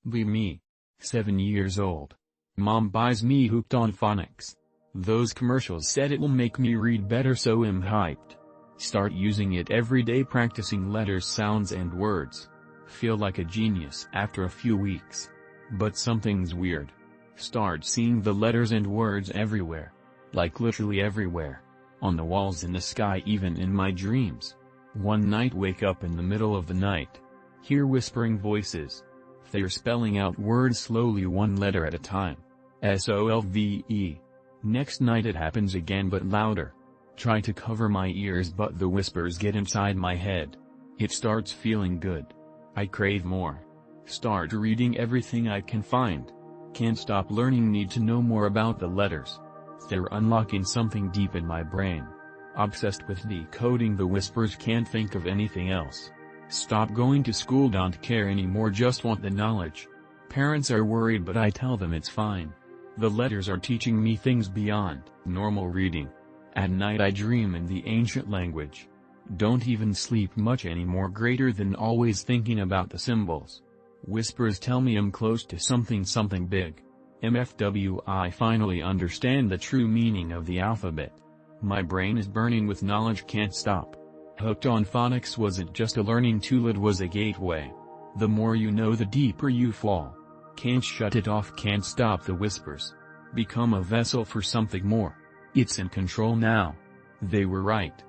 Be me. 7 years old. Mom buys me hooked on phonics. Those commercials said it will make me read better, so I'm hyped. Start using it every day, practicing letters, sounds and words. Feel like a genius after a few weeks. But something's weird. Start seeing the letters and words everywhere. Like literally everywhere. On the walls, in the sky, even in my dreams. One night wake up in the middle of the night. Hear whispering voices. They're spelling out words slowly, one letter at a time. SOLVE. Next night it happens again, but louder. Try to cover my ears, but the whispers get inside my head. It starts feeling good. I crave more. Start reading everything I can find. Can't stop learning, need to know more about the letters. They're unlocking something deep in my brain. Obsessed with decoding the whispers, can't think of anything else. Stop going to school, don't care anymore, just want the knowledge. Parents are worried, but I tell them it's fine. The letters are teaching me things beyond normal reading. At night I dream in the ancient language. Don't even sleep much anymore, greater than always thinking about the symbols. Whispers tell me I'm close to something big. MFW, I finally understand the true meaning of the alphabet. My brain is burning with knowledge, can't stop. Hooked on phonics wasn't just a learning tool, it was a gateway. The more you know, the deeper you fall. Can't shut it off, can't stop the whispers. Become a vessel for something more. It's in control now. They were right.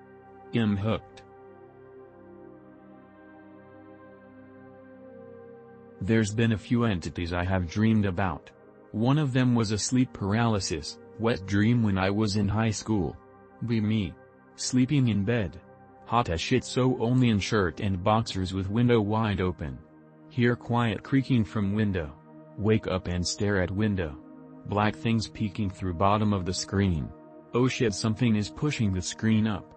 I'm hooked. There's been a few entities I have dreamed about. One of them was a sleep paralysis, wet dream when I was in high school. Be me. Sleeping in bed. Hot as shit, so only in shirt and boxers with window wide open. Hear quiet creaking from window. Wake up and stare at window. Black things peeking through bottom of the screen. Oh shit, something is pushing the screen up.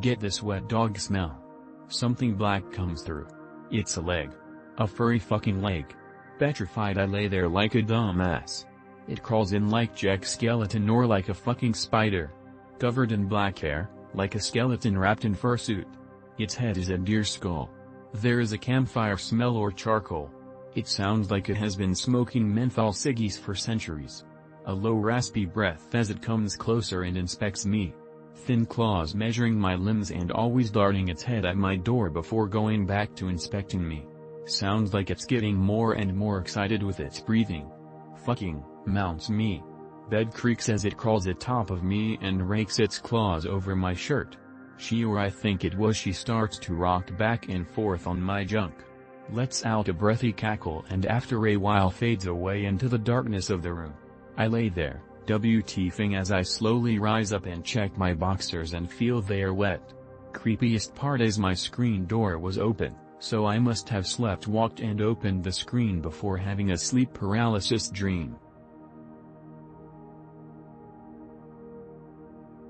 Get this wet dog smell. Something black comes through. It's a leg. A furry fucking leg. Petrified, I lay there like a dumbass. It crawls in like Jack Skeleton or like a fucking spider. Covered in black hair, like a skeleton wrapped in fursuit. Its head is a deer skull. There is a campfire smell or charcoal. It sounds like it has been smoking menthol ciggies for centuries. A low raspy breath as it comes closer and inspects me. Thin claws measuring my limbs and always darting its head at my door before going back to inspecting me. Sounds like it's getting more and more excited with its breathing. Fucking mounts me. Bed creaks as it crawls atop of me and rakes its claws over my shirt. She, or I think it was she, starts to rock back and forth on my junk. Lets out a breathy cackle and after a while fades away into the darkness of the room. I lay there, WTFing as I slowly rise up and check my boxers and feel they are wet. Creepiest part is my screen door was open, so I must have slept, walked and opened the screen before having a sleep paralysis dream.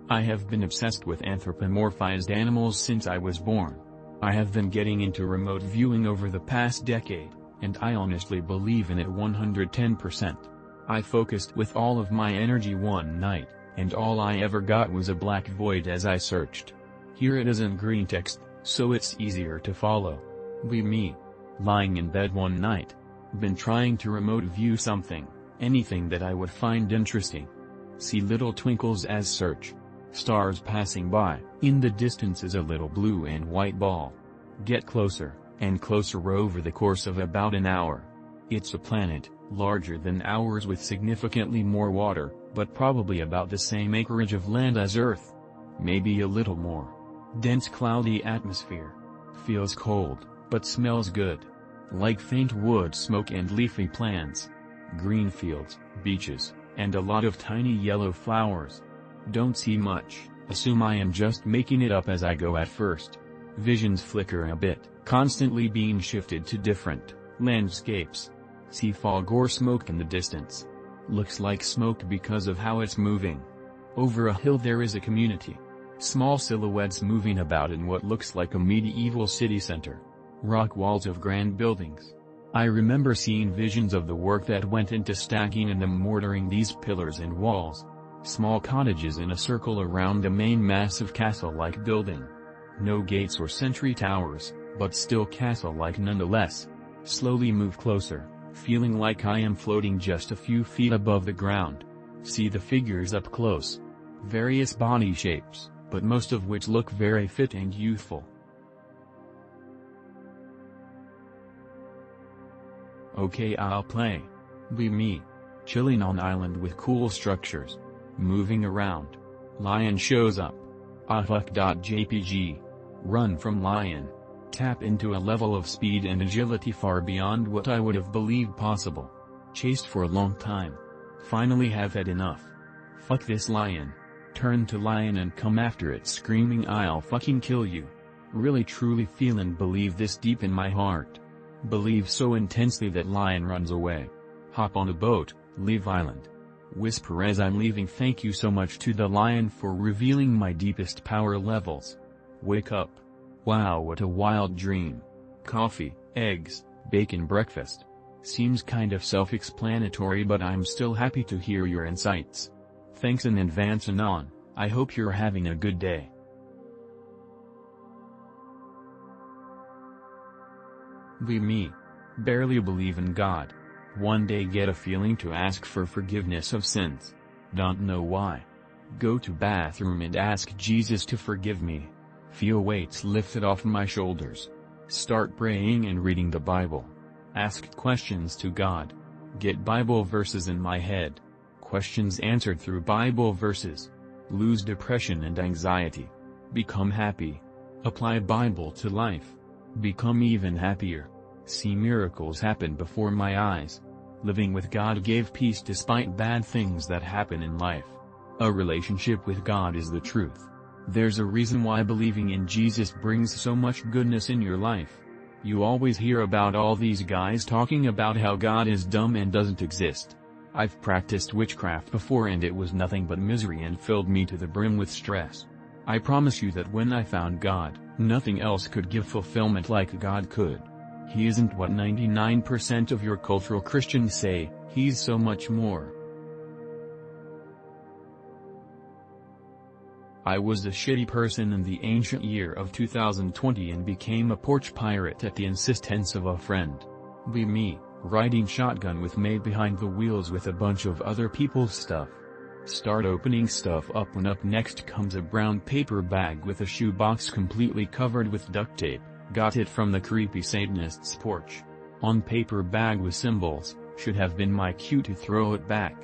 I have been obsessed with anthropomorphized animals since I was born. I have been getting into remote viewing over the past decade, and I honestly believe in it 110%. I focused with all of my energy one night, and all I ever got was a black void as I searched. Here it is in green text, so it's easier to follow. Be me. Lying in bed one night. Been trying to remote view something, anything that I would find interesting. See little twinkles as search. Stars passing by. In the distance is a little blue and white ball. Get closer, and closer over the course of about an hour. It's a planet, larger than ours with significantly more water, but probably about the same acreage of land as Earth. Maybe a little more. Dense cloudy atmosphere. Feels cold, but smells good. Like faint wood smoke and leafy plants. Green fields, beaches, and a lot of tiny yellow flowers. Don't see much, assume I am just making it up as I go at first. Visions flicker a bit, constantly being shifted to different landscapes. See fog or smoke in the distance. Looks like smoke because of how it's moving. Over a hill there is a community. Small silhouettes moving about in what looks like a medieval city center. Rock walls of grand buildings. I remember seeing visions of the work that went into stacking and mortaring these pillars and walls. Small cottages in a circle around a main massive castle-like building. No gates or sentry towers, but still castle-like nonetheless. Slowly move closer, feeling like I am floating just a few feet above the ground. See the figures up close. Various body shapes, but most of which look very fit and youthful. Okay, I'll play. Be me. Chilling on island with cool structures. Moving around. Lion shows up. Fuck.jpg. Run from lion. Tap into a level of speed and agility far beyond what I would have believed possible. Chased for a long time. Finally have had enough. Fuck this lion. Turn to lion and come after it screaming I'll fucking kill you. Really truly feel and believe this deep in my heart. Believe so intensely that lion runs away. Hop on a boat, leave island. Whisper as I'm leaving thank you so much to the lion for revealing my deepest power levels. Wake up. Wow, what a wild dream. Coffee, eggs, bacon breakfast. Seems kind of self-explanatory but I'm still happy to hear your insights. Thanks in advance Anon, I hope you're having a good day. Be me. Barely believe in God. One day get a feeling to ask for forgiveness of sins. Don't know why. Go to bathroom and ask Jesus to forgive me. Feel weights lifted off my shoulders. Start praying and reading the Bible. Ask questions to God. Get Bible verses in my head. Questions answered through Bible verses. Lose depression and anxiety. Become happy. Apply Bible to life. Become even happier. See miracles happen before my eyes. Living with God gave peace despite bad things that happen in life. A relationship with God is the truth. There's a reason why believing in Jesus brings so much goodness in your life. You always hear about all these guys talking about how God is dumb and doesn't exist. I've practiced witchcraft before and it was nothing but misery and filled me to the brim with stress. I promise you that when I found God, nothing else could give fulfillment like God could. He isn't what 99% of your cultural Christians say, he's so much more. I was a shitty person in the ancient year of 2020 and became a porch pirate at the insistence of a friend. Be me, riding shotgun with me behind the wheels with a bunch of other people's stuff. Start opening stuff up when up next comes a brown paper bag with a shoebox completely covered with duct tape. Got it from the creepy Satanist's porch. On paper bag with symbols, should have been my cue to throw it back.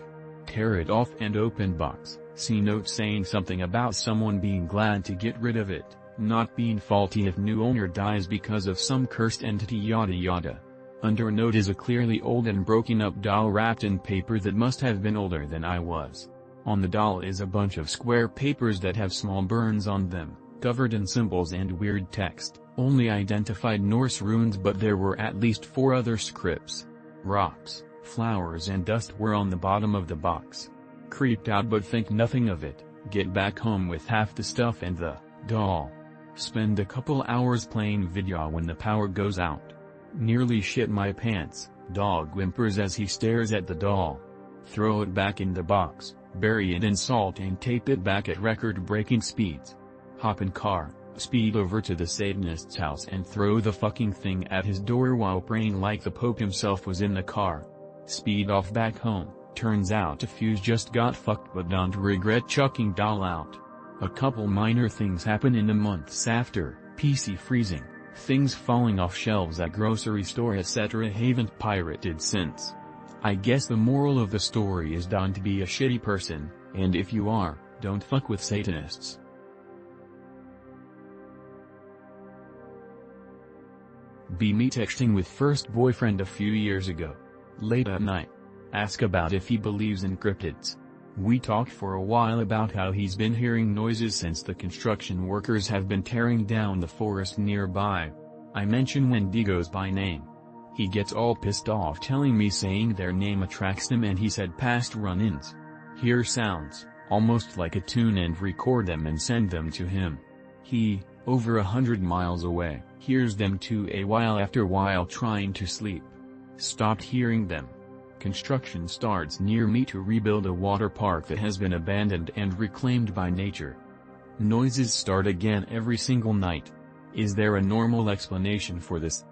Tear it off and open box, see note saying something about someone being glad to get rid of it, not being faulty if new owner dies because of some cursed entity yada yada. Under note is a clearly old and broken up doll wrapped in paper that must have been older than I was. On the doll is a bunch of square papers that have small burns on them, covered in symbols and weird text. Only identified Norse runes but there were at least 4 other scripts. Rocks, flowers and dust were on the bottom of the box. Creeped out but think nothing of it, get back home with half the stuff and the doll. Spend a couple hours playing video when the power goes out. Nearly shit my pants, dog whimpers as he stares at the doll. Throw it back in the box, bury it in salt and tape it back at record-breaking speeds. Hop in car. Speed over to the Satanist's house and throw the fucking thing at his door while praying like the Pope himself was in the car. Speed off back home, turns out a fuse just got fucked but don't regret chucking doll out. A couple minor things happen in the months after, PC freezing, things falling off shelves at grocery store etc. Haven't pirated since. I guess the moral of the story is don't be a shitty person, and if you are, don't fuck with Satanists. Be me texting with first boyfriend a few years ago. Late at night. Ask about if he believes in cryptids. We talked for a while about how he's been hearing noises since the construction workers have been tearing down the forest nearby. I mention Wendigos by name. He gets all pissed off telling me saying their name attracts him and he said past run-ins. Hear sounds, almost like a tune and record them and send them to him. He, over 100 miles away, hears them too a while after while trying to sleep. Stopped hearing them. Construction starts near me to rebuild a water park that has been abandoned and reclaimed by nature. Noises start again every single night. Is there a normal explanation for this?